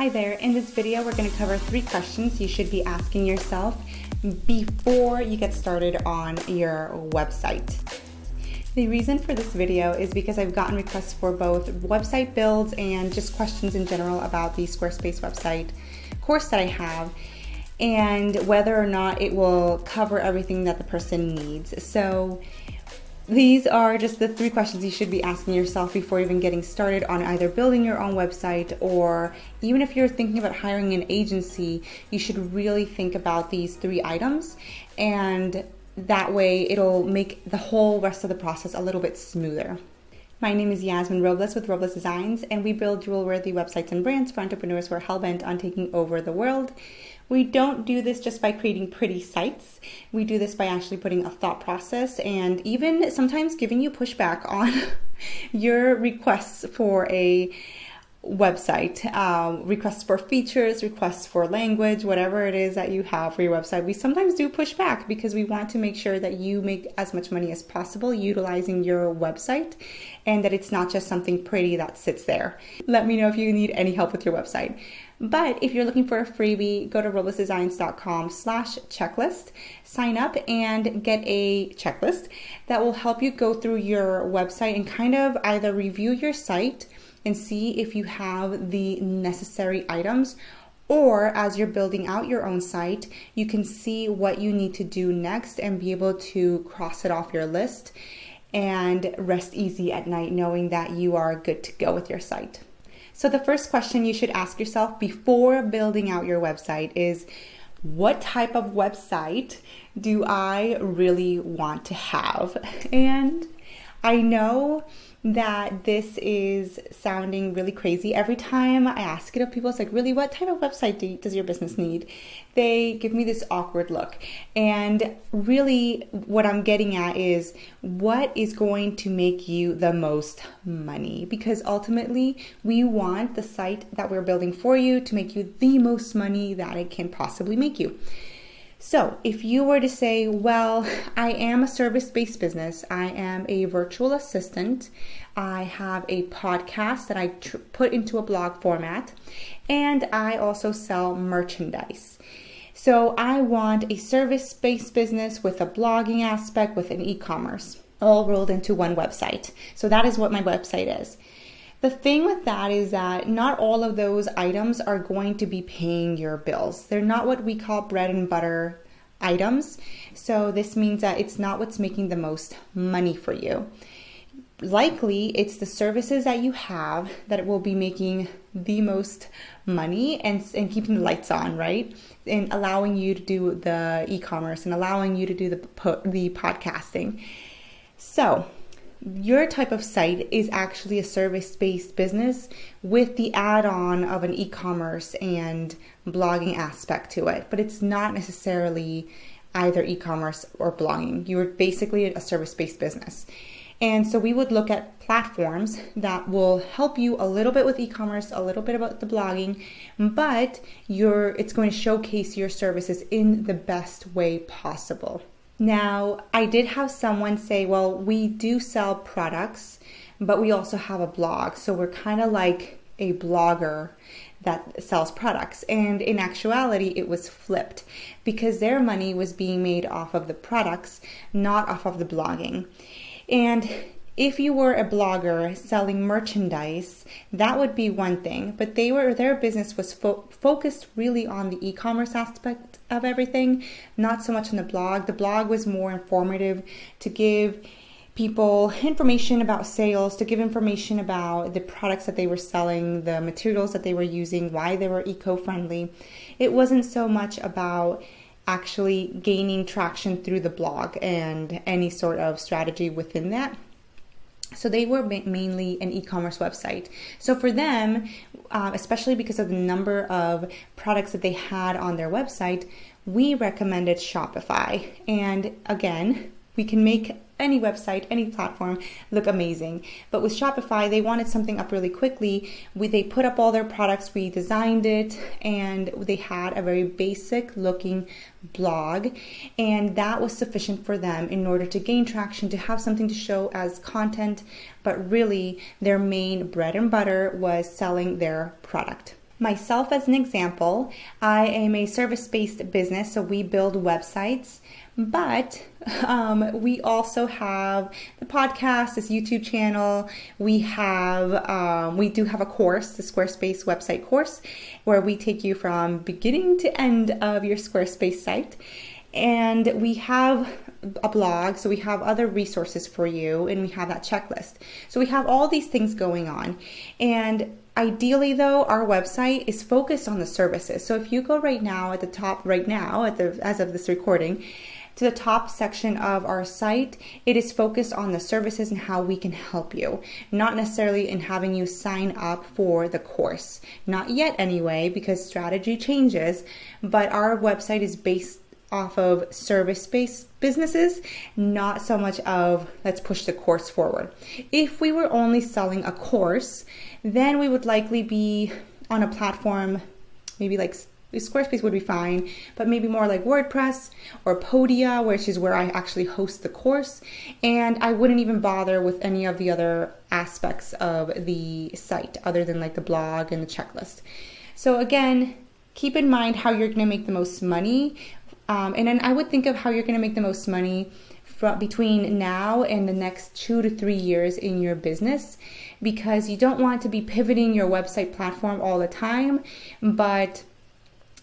Hi there, in this video we're going to cover 3 questions you should be asking yourself before you get started on your website. The reason for this video is because I've gotten requests for both website builds and just questions in general about the Squarespace website course that I have and whether or not it will cover everything that the person needs. So these are just the 3 questions you should be asking yourself before even getting started on either building your own website, or even if you're thinking about hiring an agency, you should really think about these 3 items, and that way it'll make the whole rest of the process a little bit smoother. My name is Yasmin Robles with Robles Designs, and we build jewel-worthy websites and brands for entrepreneurs who are hell-bent on taking over the world. We don't do this just by creating pretty sites. We do this by actually putting a thought process and even sometimes giving you pushback on your requests for a website, requests for features, requests for language, whatever it is that you have for your website. We sometimes do push back because we want to make sure that you make as much money as possible utilizing your website, and that it's not just something pretty that sits there. Let me know if you need any help with your website. But if you're looking for a freebie, go to roblesdesigns.com/checklist, sign up and get a checklist that will help you go through your website and kind of either review your site and see if you have the necessary items, or as you're building out your own site, you can see what you need to do next and be able to cross it off your list and rest easy at night knowing that you are good to go with your site. So the first question you should ask yourself before building out your website is, what type of website do I really want to have? And I know that this is sounding really crazy. Every time I ask it of people, it's like, really, what type of website does your business need? They give me this awkward look. And really what I'm getting at is, what is going to make you the most money? Because ultimately we want the site that we're building for you to make you the most money that it can possibly make you. So if you were to say, well, I am a service-based business, I am a virtual assistant, I have a podcast that I put into a blog format, and I also sell merchandise. So I want a service-based business with a blogging aspect, with an e-commerce, all rolled into one website. So that is what my website is. The thing with that is that not all of those items are going to be paying your bills. They're not what we call bread and butter items. So this means that it's not what's making the most money for you. Likely, it's the services that you have that will be making the most money and keeping the lights on, right? And allowing you to do the e-commerce and allowing you to do the podcasting. So your type of site is actually a service-based business with the add-on of an e-commerce and blogging aspect to it, but it's not necessarily either e-commerce or blogging. You're basically a service-based business. And so we would look at platforms that will help you a little bit with e-commerce, a little bit about the blogging, but it's going to showcase your services in the best way possible. Now, I did have someone say, well, we do sell products, but we also have a blog. So we're kind of like a blogger that sells products. And in actuality, it was flipped because their money was being made off of the products, not off of the blogging. And if you were a blogger selling merchandise, that would be one thing, but their business was focused really on the e-commerce aspect of everything, not so much on the blog. The blog was more informative, to give people information about sales, to give information about the products that they were selling, the materials that they were using, why they were eco-friendly. It wasn't so much about actually gaining traction through the blog and any sort of strategy within that. So they were mainly an e-commerce website. So for them, especially because of the number of products that they had on their website, we recommended Shopify. And again, we can make any website, any platform look amazing. But with Shopify, they wanted something up really quickly. They put up all their products, we designed it, and they had a very basic looking blog. And that was sufficient for them in order to gain traction, to have something to show as content. But really, their main bread and butter was selling their product. Myself as an example, I am a service-based business, so we build websites, but we also have the podcast, this YouTube channel. We do have a course, the Squarespace website course, where we take you from beginning to end of your Squarespace site. And we have a blog, so we have other resources for you, and we have that checklist. So we have all these things going on. And ideally though, our website is focused on the services. So if you go right now at the top, as of this recording, to the top section of our site, it is focused on the services and how we can help you, not necessarily in having you sign up for the course. Not yet anyway, because strategy changes, but our website is based off of service-based businesses, not so much of let's push the course forward. If we were only selling a course, then we would likely be on a platform, maybe like Squarespace would be fine, but maybe more like WordPress or Podia, which is where I actually host the course. And I wouldn't even bother with any of the other aspects of the site other than like the blog and the checklist. So again, keep in mind how you're going to make the most money. And then I would think of how you're going to make the most money between now and the next 2 to 3 years in your business, because you don't want to be pivoting your website platform all the time, but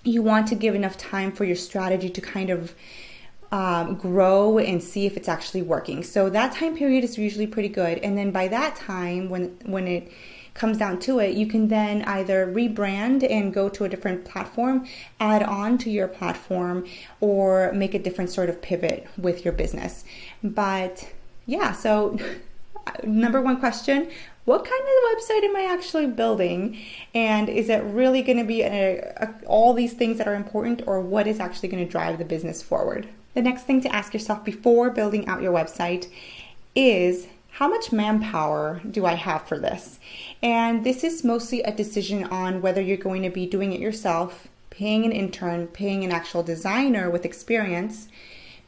you want to give enough time for your strategy to kind of grow and see if it's actually working. So that time period is usually pretty good. And then by that time, when it comes down to it, you can then either rebrand and go to a different platform, add on to your platform, or make a different sort of pivot with your business. But yeah, so number one question, what kind of website am I actually building? And is it really going to be all these things that are important, or what is actually going to drive the business forward? The next thing to ask yourself before building out your website is, how much manpower do I have for this? And this is mostly a decision on whether you're going to be doing it yourself, paying an intern, paying an actual designer with experience,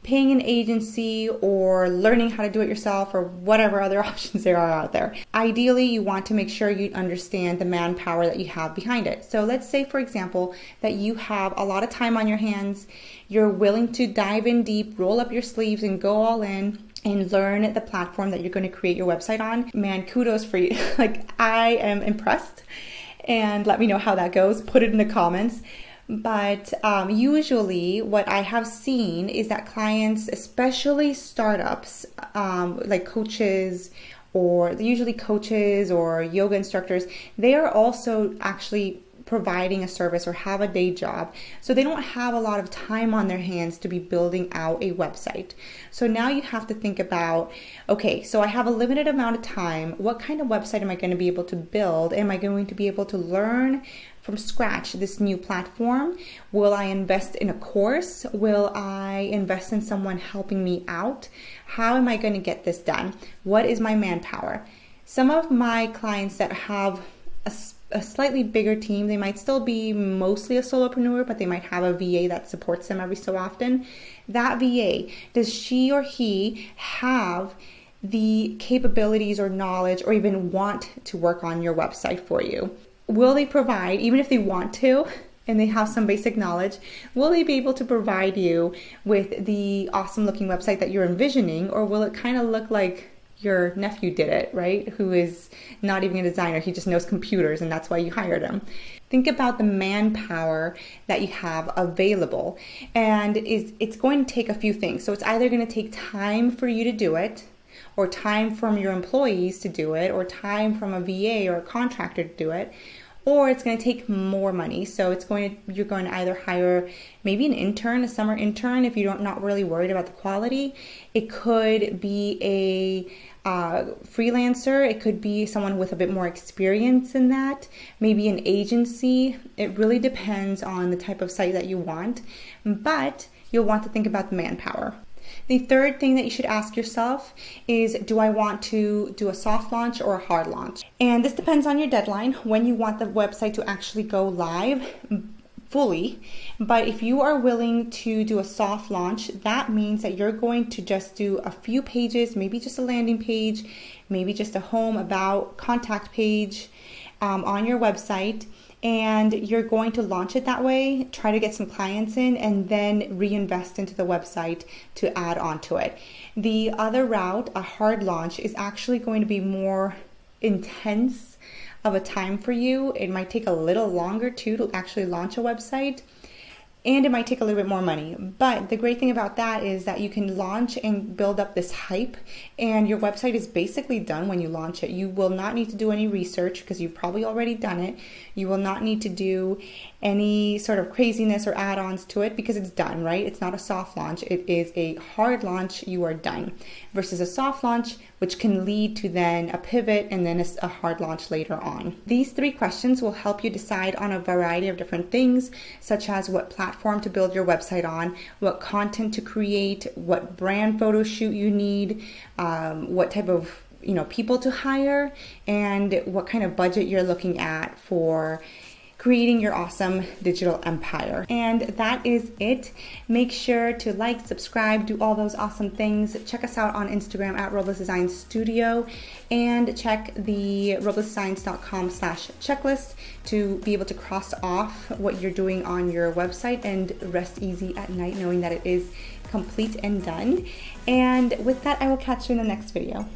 paying an agency, or learning how to do it yourself, or whatever other options there are out there. Ideally, you want to make sure you understand the manpower that you have behind it. So let's say, for example, that you have a lot of time on your hands, you're willing to dive in deep, roll up your sleeves, and go all in and learn the platform that you're going to create your website on. Man, kudos for you. Like, I am impressed, and let me know how that goes. Put it in the comments. But usually what I have seen is that clients, especially startups, like coaches or yoga instructors, they are also actually providing a service or have a day job. So they don't have a lot of time on their hands to be building out a website. So now you have to think about, okay, so I have a limited amount of time. What kind of website am I going to be able to build? Am I going to be able to learn from scratch this new platform? Will I invest in a course? Will I invest in someone helping me out? How am I going to get this done? What is my manpower? Some of my clients that have a slightly bigger team, they might still be mostly a solopreneur, but they might have a VA that supports them every so often. That VA, does she or he have the capabilities or knowledge or even want to work on your website for you? Will they provide, even if they want to, and they have some basic knowledge, will they be able to provide you with the awesome looking website that you're envisioning, or will it kind of look like your nephew did it, right? Who is not even a designer. He just knows computers, and that's why you hired him. Think about the manpower that you have available, and it's going to take a few things. So it's either going to take time for you to do it, or time from your employees to do it, or time from a VA or a contractor to do it, or it's going to take more money. So you're going to either hire maybe an intern, a summer intern, if you're not really worried about the quality. It could be a freelancer. It could be someone with a bit more experience in that, maybe an agency. It really depends on the type of site that you want, but you'll want to think about the manpower. The third thing that you should ask yourself is, do I want to do a soft launch or a hard launch? And this depends on your deadline, when you want the website to actually go live fully. But if you are willing to do a soft launch, that means that you're going to just do a few pages, maybe just a landing page, maybe just a home about contact page on your website. and you're going to launch it that way, try to get some clients in, and then reinvest into the website to add on to it. The other route, a hard launch, is actually going to be more intense of a time for you. It might take a little longer too to actually launch a website, and it might take a little bit more money. But the great thing about that is that you can launch and build up this hype, and your website is basically done when you launch it. You will not need to do any research because you've probably already done it. You will not need to do any sort of craziness or add-ons to it because it's done, right? It's not a soft launch. It is a hard launch. You are done. Versus a soft launch, which can lead to then a pivot and then a hard launch later on. These 3 questions will help you decide on a variety of different things, such as what platform to build your website on, what content to create, what brand photo shoot you need, what type of people to hire, and what kind of budget you're looking at for creating your awesome digital empire. And that is it. Make sure to like, subscribe, do all those awesome things. Check us out on Instagram at Roblox Design Studio, and check the roblexdesigns.com/checklist to be able to cross off what you're doing on your website and rest easy at night knowing that it is complete and done. And with that, I will catch you in the next video.